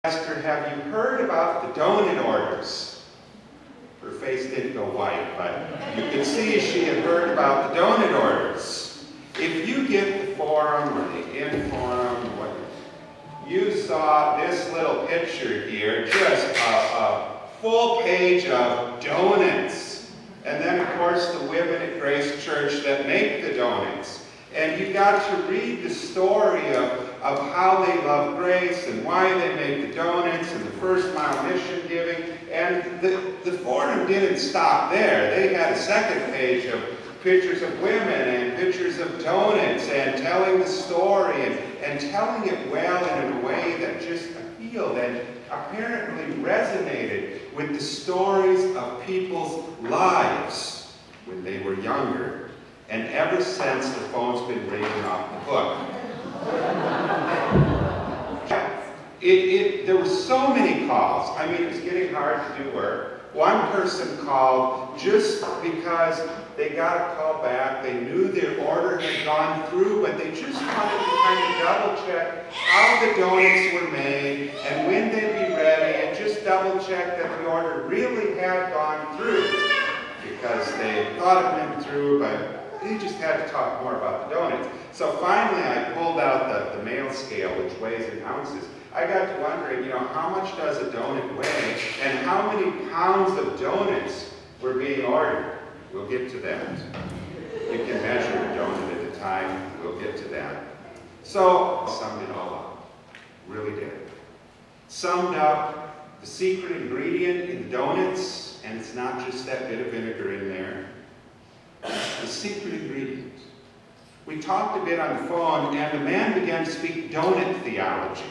Asked her, have you heard about the donut orders? Her face didn't go white, but you could see she had heard about the donut orders. If you get the forum or the inform, you saw this little picture here, just a full page of donuts. And then, of course, the women at Grace Church that make the donuts. And you got to read the story of how they love Grace and why they make the donuts and the first mile mission giving. And the forum didn't stop there. They had a second page of pictures of women and pictures of donuts and telling the story and telling it well and in a way that just appealed and apparently resonated with the stories of people's lives when they were younger. And ever since, the phone's been ringing off the hook. There were so many calls. I mean, it was getting hard to do work. One person called just because they got a call back. They knew their order had gone through, but they just wanted to kind of double check how the donuts were made and when they'd be ready, and just double check that the order really had gone through, because they thought it went through, but they just had to talk more about the donuts. So finally, I pulled out the mail scale, which weighs in ounces. I got to wondering, how much does a donut weigh, and how many pounds of donuts were being ordered? We'll get to that. You can measure a donut at a time. We'll get to that. So, summed it all up. Really did. Summed up the secret ingredient in the donuts, and it's not just that bit of vinegar in there. The secret ingredient. We talked a bit on the phone, and the man began to speak donut theology.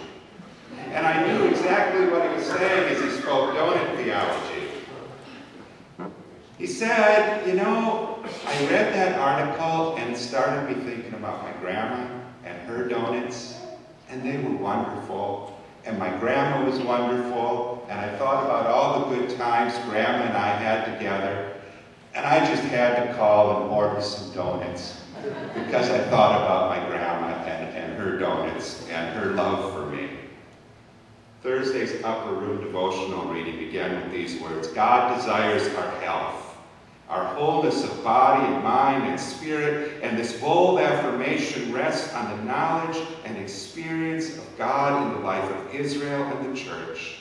And I knew exactly what he was saying as he spoke donut theology. He said, I read that article and it started me thinking about my grandma and her donuts, and they were wonderful. And my grandma was wonderful, and I thought about all the good times Grandma and I had together. And I just had to call and order some donuts because I thought about my grandma and her donuts and her love for me. Thursday's upper room devotional reading began with these words: God desires our health, our wholeness of body and mind and spirit, and this bold affirmation rests on the knowledge and experience of God in the life of Israel and the church.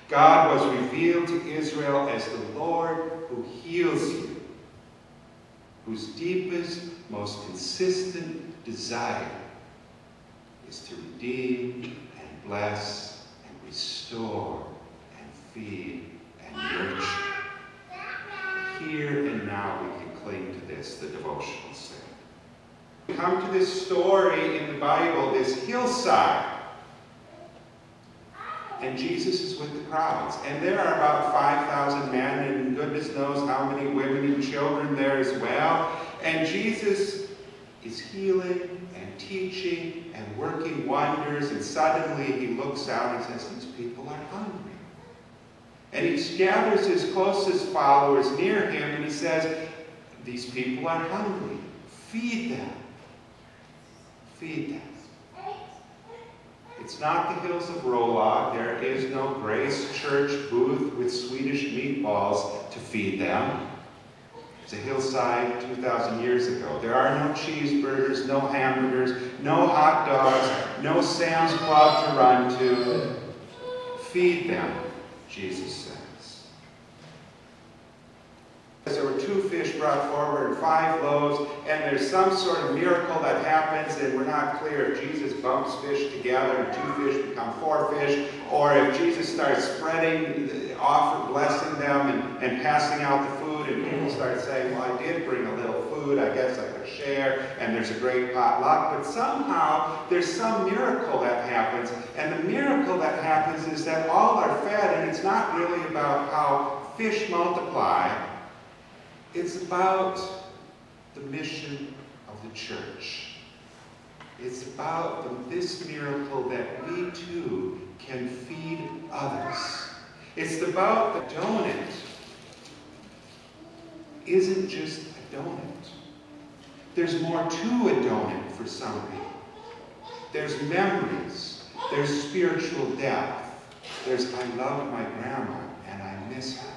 God was revealed to Israel as the Lord who heals you, whose deepest, most consistent desire is to redeem and bless and restore and feed and nurture. Here and now we can cling to this, the devotional said. We come to this story in the Bible, this hillside. And Jesus is with the crowds. And there are about 5,000 men, and goodness knows how many women and children there as well. And Jesus is healing and teaching and working wonders. And suddenly he looks out and says, these people are hungry. And he gathers his closest followers near him and he says, these people are hungry. Feed them. Feed them. It's not the hills of Rolog. There is no Grace Church booth with Swedish meatballs to feed them. It's a hillside 2,000 years ago. There are no cheeseburgers, no hamburgers, no hot dogs, no Sam's Club to run to. Feed them, Jesus says. There were 2 fish brought forward and 5 loaves, and there's some sort of miracle that happens, and we're not clear if Jesus bumps fish together and 2 fish become 4 fish, or if Jesus starts spreading the offer, blessing them and passing out the food, and people start saying, well, I did bring a little food, I guess I could share, and there's a great potluck. But somehow there's some miracle that happens, and the miracle that happens is that all are fed, and it's not really about how fish multiply. It's about the mission of the church. It's about this miracle that we too can feed others. It's about the donut isn't just a donut. There's more to a donut for some people. There's memories. There's spiritual depth. There's I love my grandma and I miss her.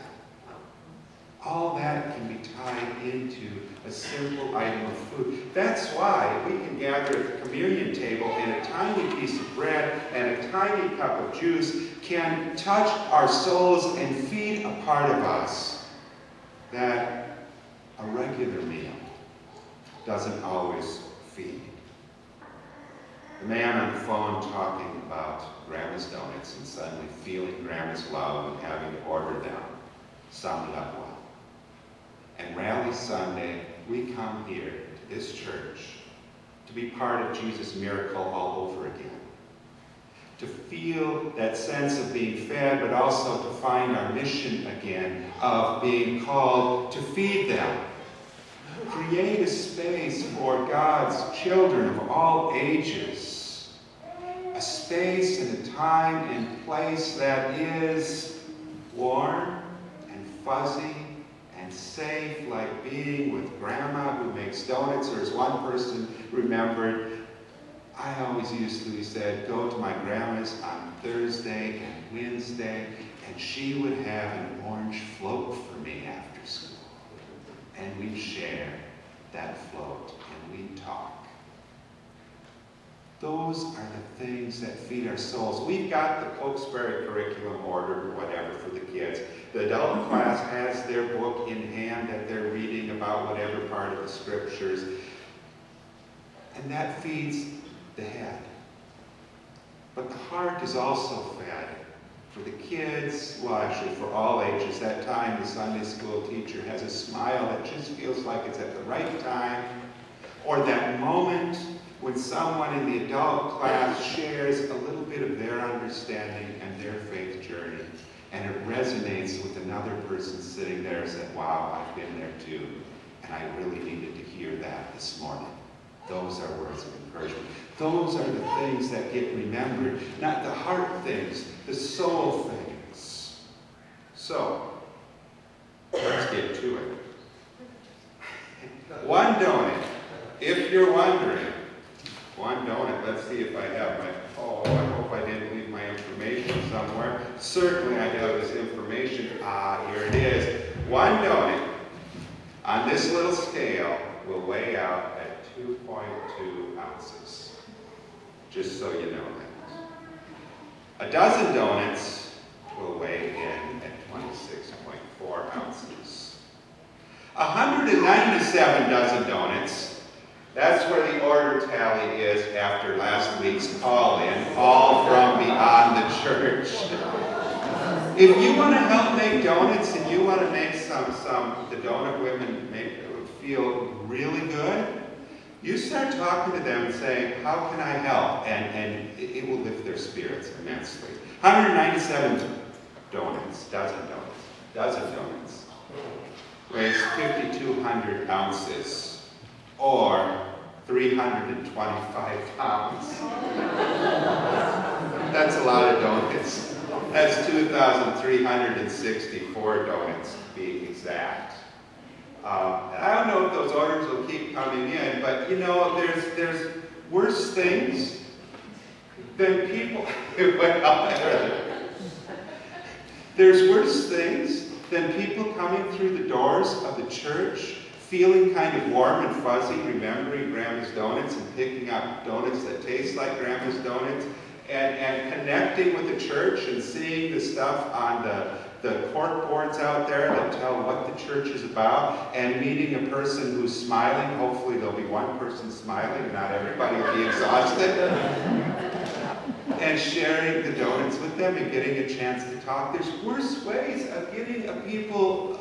All that can be tied into a simple item of food. That's why we can gather at the communion table and a tiny piece of bread and a tiny cup of juice can touch our souls and feed a part of us that a regular meal doesn't always feed. The man on the phone talking about Grandma's donuts and suddenly feeling Grandma's love and having to order them summed it up well. And Rally Sunday, we come here to this church to be part of Jesus' miracle all over again. To feel that sense of being fed, but also to find our mission again of being called to feed them. Create a space for God's children of all ages. A space and a time and place that is warm and fuzzy and safe, like being with Grandma who makes donuts, or as one person remembered, I always usually said, go to my grandma's on Thursday and Wednesday, and she would have an orange float for me after school. And we'd share that float, and we'd talk. Those are the things that feed our souls. We've got the Cokesbury curriculum ordered or whatever for the kids. The adult class has their book in hand that they're reading about whatever part of the scriptures. And that feeds the head. But the heart is also fed for the kids, well actually for all ages. That time the Sunday school teacher has a smile that just feels like it's at the right time. Or that moment when someone in the adult class shares a little bit of their understanding and their faith journey, and it resonates with another person sitting there and said, wow, I've been there too, and I really needed to hear that this morning. Those are words of encouragement. Those are the things that get remembered, not the heart things, the soul things. So, let's get to it. One donut, if you're wondering. One donut. Let's see if I have my, I hope I didn't leave my information somewhere. Certainly I have this information. Here it is. One donut on this little scale will weigh out at 2.2 ounces. Just so you know that. A dozen donuts will weigh in at 26.4 ounces. 197 dozen donuts. That's where the order tally is after last week's call-in, all from beyond the church. If you want to help make donuts and you want to make the donut women feel really good, you start talking to them and saying, how can I help? And it will lift their spirits immensely. 197 donuts, dozen donuts, weighs 5,200 ounces. Or 325 pounds. That's a lot of donuts. That's 2,364 donuts to be exact. I don't know if those orders will keep coming in, but you know, there's worse things than people. There's worse things than people coming through the doors of the church, feeling kind of warm and fuzzy, remembering Grandma's donuts and picking up donuts that taste like Grandma's donuts, and connecting with the church and seeing the stuff on the cork boards out there that tell what the church is about, and meeting a person who's smiling. Hopefully there'll be one person smiling and not everybody will be exhausted. And sharing the donuts with them and getting a chance to talk. There's worse ways of getting a people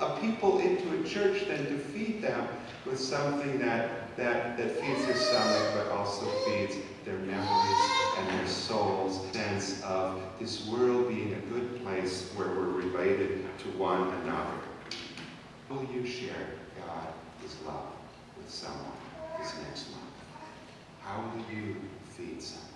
into a church than to feed them with something that feeds their stomach but also feeds their memories and their soul's sense of this world being a good place where we're related to one another. Will you share God, His love with someone this next month? How will you feed someone?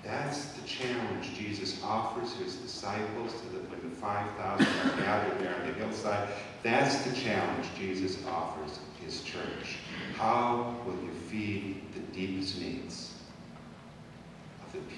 That's the challenge Jesus offers His disciples when the 5,000 are gathered there on the hillside. That's the challenge Jesus offers His church. How will you feed the deepest needs